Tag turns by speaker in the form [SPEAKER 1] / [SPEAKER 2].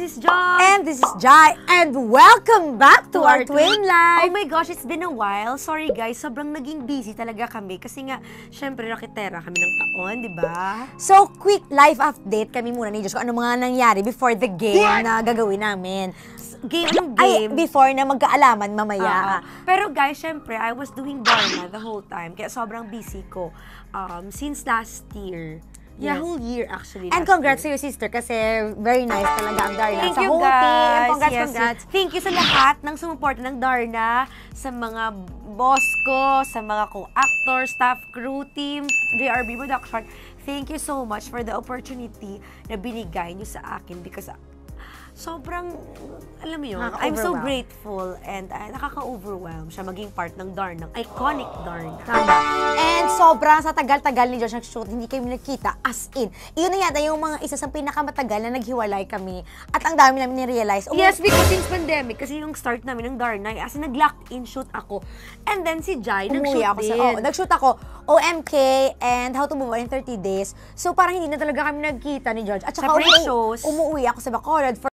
[SPEAKER 1] is John.
[SPEAKER 2] And this is Jai. And welcome back to our Twin Life.
[SPEAKER 1] Oh my gosh, it's been a while. Sorry guys, sobrang naging busy talaga kami. Kasi nga, syempre, nakitera kami ng taon, di ba?
[SPEAKER 2] So, quick life update kami muna ni Diyos kung ano mga nangyari before the game na gagawin namin.
[SPEAKER 1] Game.
[SPEAKER 2] Ay, before na magkaalaman mamaya.
[SPEAKER 1] Pero guys, syempre, I was doing Darna the whole time. Kaya sobrang busy ko. Since last year. Yeah, whole year actually.
[SPEAKER 2] And congrats to your sister kasi very nice talaga ang Darna.
[SPEAKER 1] Thank
[SPEAKER 2] sa
[SPEAKER 1] you
[SPEAKER 2] whole
[SPEAKER 1] guys.
[SPEAKER 2] team. Congrats,
[SPEAKER 1] Yes,
[SPEAKER 2] congrats.
[SPEAKER 1] Thank you sa lahat ng sumuporta ng Darna, sa mga boss ko, sa mga co-actor, staff, crew, team, JRB Production. Thank you so much for the opportunity na binigay niyo sa akin because sobrang, alam mo yun, I'm so grateful and nakaka-overwhelm siya maging part ng Darna, iconic Darna.
[SPEAKER 2] Tama. And sobrang sa tagal-tagal ni Josh nag-shoot, hindi kami nagkita, as in. Iyon na yata yung mga isa sa pinakamatagal na naghiwalay kami at ang dami namin ni-realize.
[SPEAKER 1] Yes, because since pandemic, kasi yung start namin ng Darna, as in nag-lock-in shoot ako. And then si Jai, nag-shoot din.
[SPEAKER 2] Nag-shoot ako, OMK and How to Move On in 30 Days. So parang hindi na talaga kami nagkita ni George. At saka
[SPEAKER 1] separate shows.
[SPEAKER 2] Umuwi ako sa Bacolod for